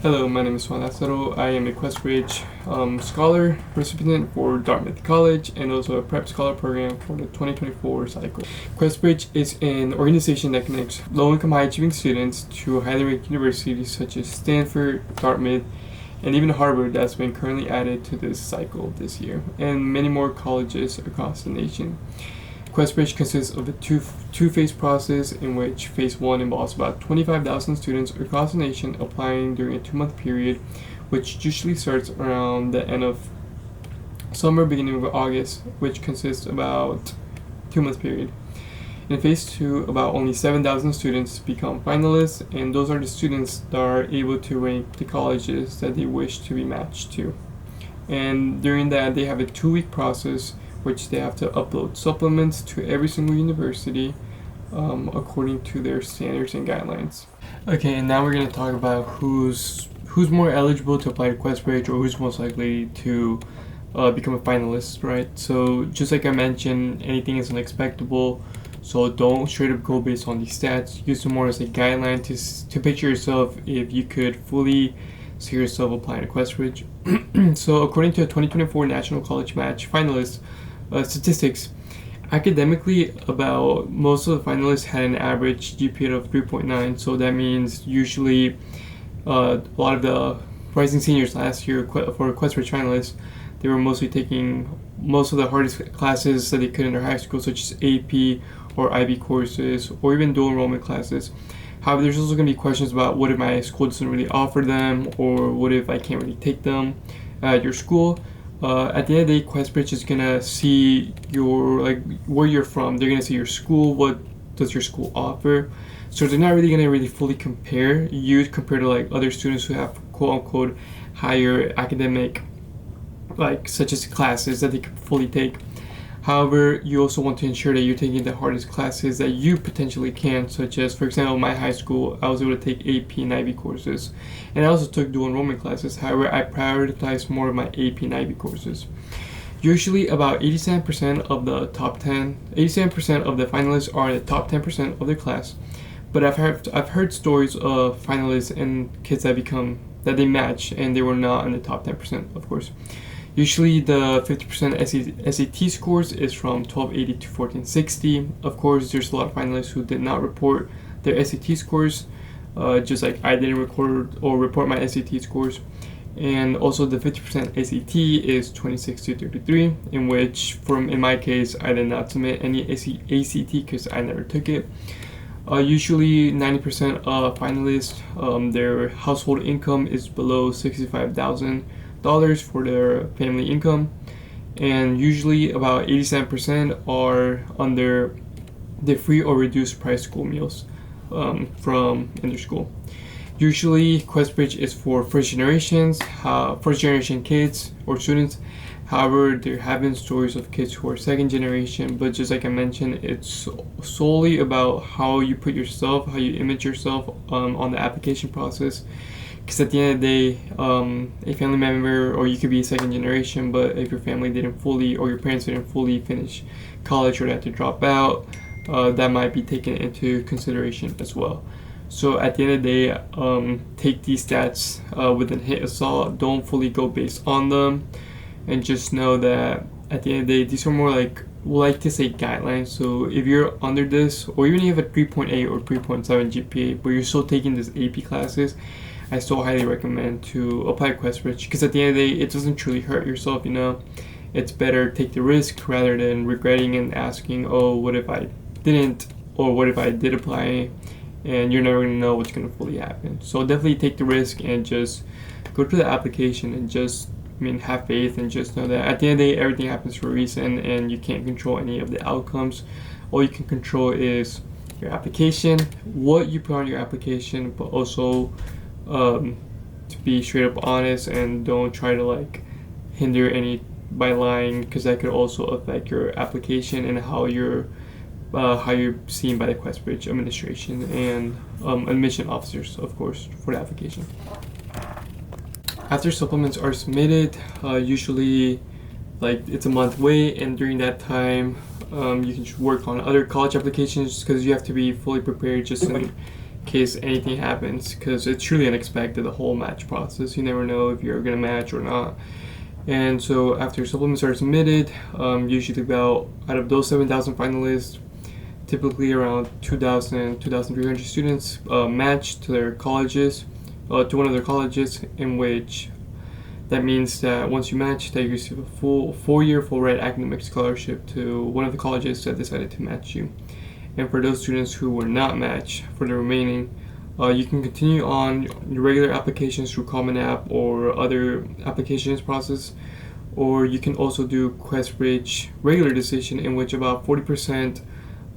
Hello, my name is FINALIST. I am a QuestBridge scholar recipient for Dartmouth College and also a prep scholar program for the 2024 cycle. QuestBridge is an organization that connects low-income, high-achieving students to highly ranked universities such as Stanford, Dartmouth, and even Harvard that's been currently added to this cycle this year, and many more colleges across the nation. QuestBridge consists of a two-phase process in which phase 1 involves about 25,000 students across the nation applying during a 2-month period, which usually starts around the end of summer, beginning of August, which consists about 2-month period. In phase 2, about only 7,000 students become finalists, and those are the students that are able to rank the colleges that they wish to be matched to. And during that, they have a 2-week process which they have to upload supplements to every single university according to their standards and guidelines. Okay, and now we're going to talk about who's more eligible to apply to QuestBridge, or who's most likely to become a finalist, right? So just like I mentioned, anything is unexpectable, so don't straight up go based on these stats. Use them more as a guideline to picture yourself if you could fully see yourself applying to QuestBridge. So according to a 2024 National College Match finalist statistics, academically, about most of the finalists had an average GPA of 3.9. So that means usually a lot of the rising seniors last year for QuestBridge finalists, they were mostly taking most of the hardest classes that they could in their high school, such as AP or IB courses or even dual enrollment classes. However, there's also going to be questions about what if my school doesn't really offer them, or what if I can't really take them at your school. At the end of the day, QuestBridge is gonna see your where you're from. They're gonna see your school, what does your school offer. So they're not really gonna really fully compare you compared to other students who have quote unquote higher academic such as classes that they can fully take. However, you also want to ensure that you're taking the hardest classes that you potentially can, such as, for example, my high school, I was able to take AP and IB courses. And I also took dual enrollment classes. However, I prioritized more of my AP and IB courses. Usually about 87% of the top 10, 87% of the finalists are in the top 10% of their class. But I've heard stories of finalists and kids that they match and they were not in the top 10%, of course. Usually the 50% SAT scores is from 1280 to 1460. Of course, there's a lot of finalists who did not report their SAT scores, just like I didn't report my SAT scores. And also the 50% SAT is 26 to 33, in which, in my case, I did not submit any ACT because I never took it. Usually 90% of finalists, their household income is below $65,000 for their family income, and usually about 87% are under the free or reduced price school meals from in their school. Usually QuestBridge is for first generation kids or students. However, there have been stories of kids who are second generation, but just like I mentioned, it's solely about how you put yourself, how you image yourself on the application process. Because at the end of the day, a family member, or you could be a second generation, but if your family didn't fully, or your parents didn't fully finish college or they had to drop out, that might be taken into consideration as well. So at the end of the day, take these stats with a hit of salt. Don't fully go based on them, and just know that at the end of the day, these are more we like to say guidelines. So if you're under this, or even if you have a 3.8 or 3.7 GPA, but you're still taking these AP classes, I still highly recommend to apply QuestBridge, because at the end of the day, it doesn't truly hurt yourself, It's better take the risk rather than regretting and asking, oh, what if I didn't, or what if I did apply, and you're never going to know what's going to fully happen. So definitely take the risk and just go through the application and just have faith, and just know that at the end of the day, everything happens for a reason, and you can't control any of the outcomes. All you can control is your application, what you put on your application, but also to be straight up honest, and don't try to hinder any by lying, because that could also affect your application and how you're seen by the QuestBridge administration and admission officers, of course, for the application. After supplements are submitted, usually it's a month wait, and during that time you can work on other college applications, because you have to be fully prepared just in case anything happens, because it's truly unexpected, the whole match process. You never know if you're going to match or not. And so after supplements are submitted, usually about, out of those 7,000 finalists, typically around 2,300 students match to their colleges, to one of their colleges, in which that means that once you match, that you receive a full 4-year full ride academic scholarship to one of the colleges that decided to match you. And for those students who were not matched, for the remaining, you can continue on your regular applications through Common App or other applications process, or you can also do QuestBridge regular decision, in which about 40%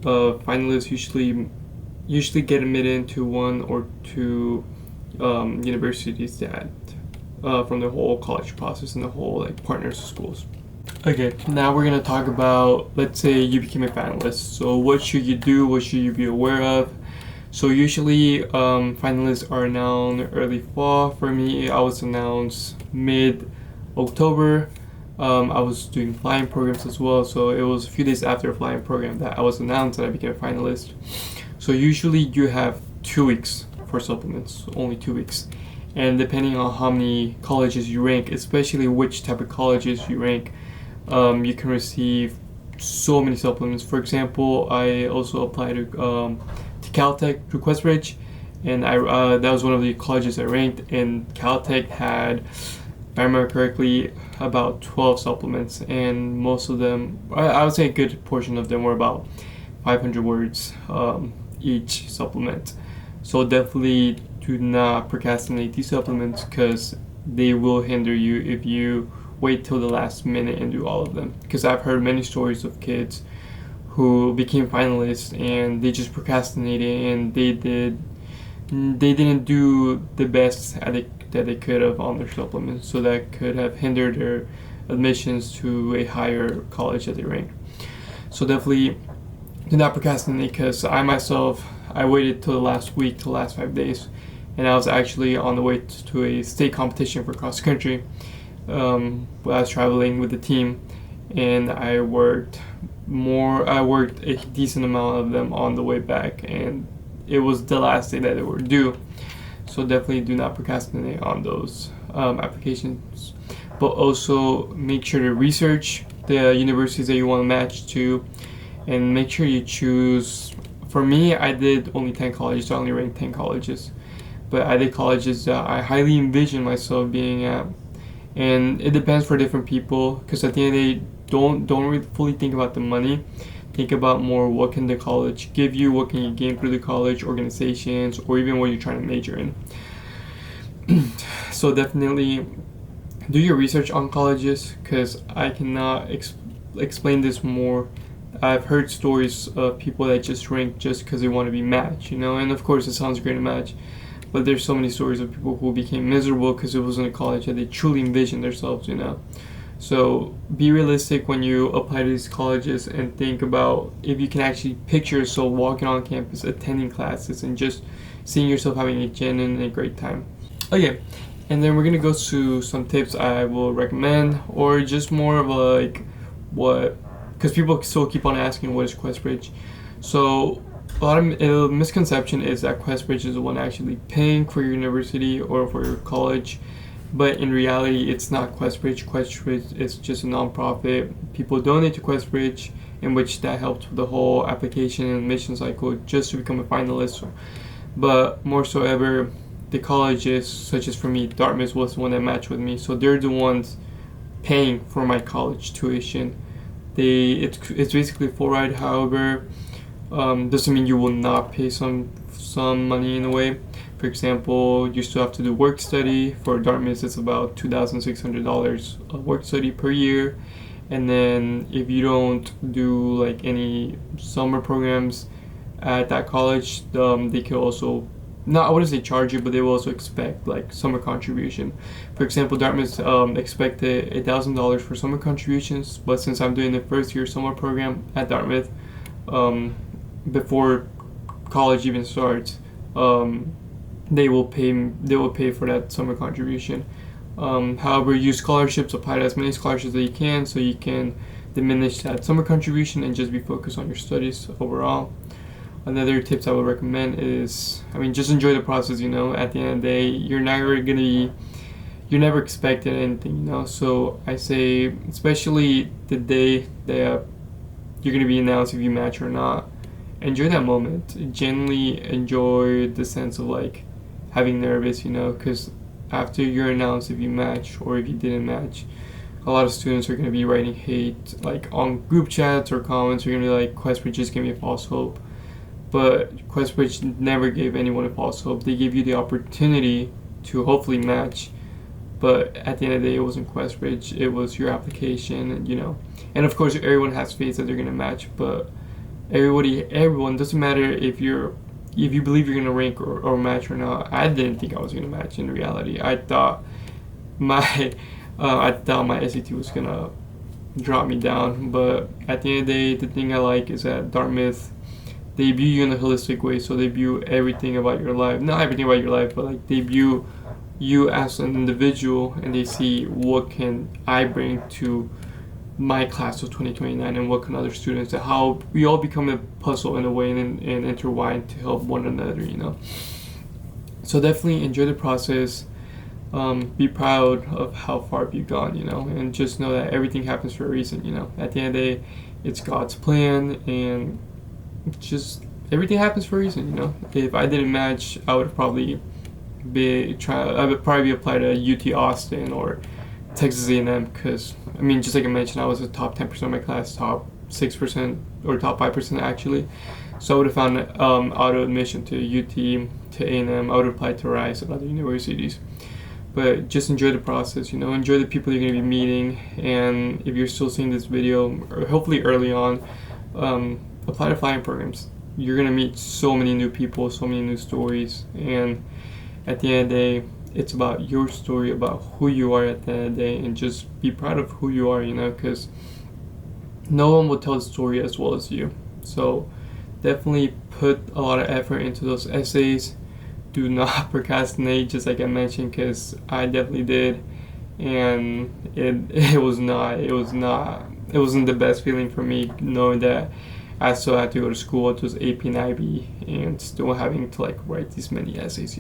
of finalists usually get admitted into one or two universities that from the whole college process and the whole like partners schools. Okay, now we're gonna talk about, let's say you became a finalist. So what should you do? What should you be aware of? So usually finalists are announced early fall. For me, I was announced mid-October. I was doing flying programs as well, so it was a few days after a flying program that I was announced that I became a finalist. So usually you have 2 weeks for supplements, only 2 weeks. And depending on how many colleges you rank, especially which type of colleges you rank, you can receive so many supplements. For example, I also applied to Caltech through QuestBridge, and that was one of the colleges I ranked, and Caltech had, if I remember correctly, about 12 supplements, and most of them, I would say a good portion of them were about 500 words each supplement. So definitely do not procrastinate these supplements, because they will hinder you if you wait till the last minute and do all of them. Because I've heard many stories of kids who became finalists and they just procrastinated, and they didn't do the best that they could have on their supplements, so that could have hindered their admissions to a higher college that they rank. So definitely do not procrastinate, because I waited till the last week, till the last 5 days, and I was actually on the way to a state competition for cross country. I was traveling with the team, and I worked a decent amount of them on the way back, and it was the last day that they were due. So definitely do not procrastinate on those applications, but also make sure to research the universities that you want to match to, and make sure you choose. For me, I did only 10 colleges, so I only ranked 10 colleges, but I did colleges that I highly envision myself being at. And it depends for different people, because at the end of the day, don't really fully think about the money. Think about more, what can the college give you, what can you gain through the college, organizations, or even what you're trying to major in. So definitely do your research on colleges, because I cannot explain this more. I've heard stories of people that just rank just because they want to be matched, and of course it sounds great to match, but there's so many stories of people who became miserable because it wasn't a college that they truly envisioned themselves, So be realistic when you apply to these colleges, and think about if you can actually picture yourself walking on campus, attending classes, and just seeing yourself having a genuine and great time. Okay, and then we're going to go to some tips I will recommend, or just more of because people still keep on asking what is QuestBridge. So a lot of misconception is that QuestBridge is the one actually paying for your university or for your college. But in reality, it's not QuestBridge. QuestBridge is just a non-profit. People donate to QuestBridge, in which that helps with the whole application and admission cycle just to become a finalist. But more so ever, the colleges, such as for me, Dartmouth was the one that matched with me. So they're the ones paying for my college tuition. It's basically full ride. However, doesn't mean you will not pay some money in a way. For example, you still have to do work study. For Dartmouth, it's about $2,600 of work study per year. And then if you don't do like any summer programs at that college, they can also, I wouldn't say charge you, but they will also expect like summer contribution. For example, Dartmouth expected $1,000 for summer contributions, but since I'm doing the first year summer program at Dartmouth, before college even starts, they will pay for that summer contribution. However, use scholarships, apply to as many scholarships as you can, so you can diminish that summer contribution and just be focused on your studies overall. Another tips I would recommend is, just enjoy the process. At the end of the day, you're never expecting anything. So I say, especially the day that you're gonna be announced if you match or not, enjoy that moment. Genuinely enjoy the sense of like having nervous, because after you're announced if you match or if you didn't match, a lot of students are gonna be writing hate like on group chats or comments. You're gonna be like, QuestBridge just gave me a false hope. But QuestBridge never gave anyone a false hope. They gave you the opportunity to hopefully match. But at the end of the day, it wasn't QuestBridge. It was your application, And of course, everyone has faith that they're gonna match. But everyone, doesn't matter if you believe you're gonna rank or match or not. I didn't think I was gonna match. In reality, I thought my SAT was gonna drop me down. But at the end of the day, the thing I like is that Dartmouth, they view you in a holistic way. So they view everything about your life, not everything about your life, but like they view you as an individual, and they see what can I bring to my class of 2029 and what can other students, and how we all become a puzzle in a way and intertwine to help one another. So definitely enjoy the process. Be proud of how far you've gone, and just know that everything happens for a reason. At the end of the day, it's God's plan, and just everything happens for a reason. If I didn't match, I would probably apply to UT Austin or Texas A&M, because just like I mentioned, I was the top 10% of my class, top 6% or top 5% actually. So I would have found auto admission to UT, to A&M. I would apply to Rice and other universities. But just enjoy the process, enjoy the people you're going to be meeting. And if you're still seeing this video, or hopefully early on, apply to flying programs. You're going to meet so many new people, so many new stories, and at the end of the day, it's about your story, about who you are at the end of the day, and just be proud of who you are, because no one will tell the story as well as you. So definitely put a lot of effort into those essays. Do not procrastinate, just like I mentioned, because I definitely did, and it wasn't the best feeling for me, knowing that I still had to go to school. It was AP and IB, and still having to like write these many essays,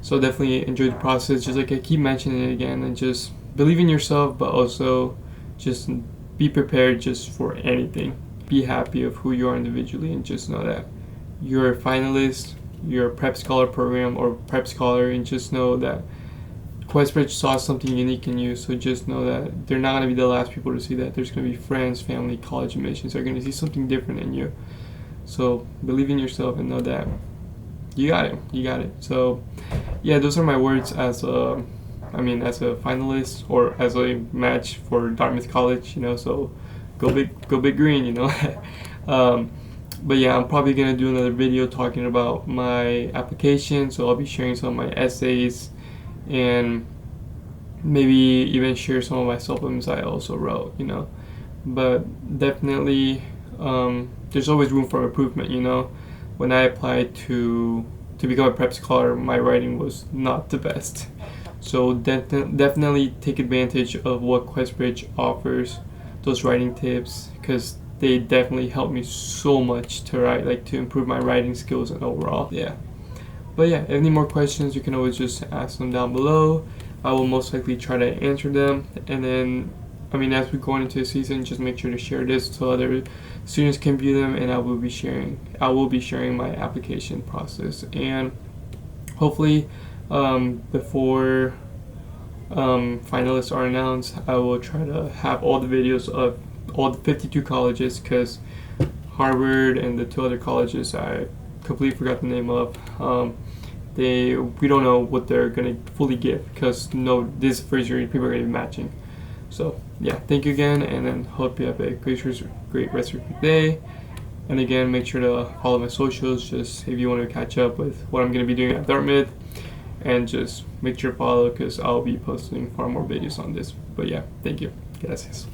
So definitely enjoy the process, just like I keep mentioning it again, and just believe in yourself, but also just be prepared just for anything. Be happy of who you are individually, and just know that you're a finalist, you're a prep scholar program or prep scholar, and just know that QuestBridge saw something unique in you. So just know that they're not going to be the last people to see that. There's going to be friends, family, college admissions are going to see something different in you. So believe in yourself and know that you got it. So yeah, those are my words as a finalist or as a match for Dartmouth College, so go big green, But yeah, I'm probably gonna do another video talking about my application, so I'll be sharing some of my essays and maybe even share some of my supplements I also wrote, But definitely, there's always room for improvement, When I applied to become a prep scholar, my writing was not the best. So definitely take advantage of what QuestBridge offers, those writing tips, because they definitely helped me so much to write, to improve my writing skills and overall. Yeah. But yeah, any more questions, you can always just ask them down below. I will most likely try to answer them. And then, as we go into the season, just make sure to share this so other students can view them, and I will be sharing my application process. And hopefully, before finalists are announced, I will try to have all the videos of all the 52 colleges, because Harvard and the 2 other colleges I completely forgot the name of, we don't know what they're gonna fully give, because this first year people are gonna be matching. So yeah, thank you again, and then hope you have a great rest of your day. And again, make sure to follow my socials, just if you want to catch up with what I'm gonna be doing at Dartmouth, and just make sure to follow, because I'll be posting far more videos on this. But yeah, thank you. Gracias.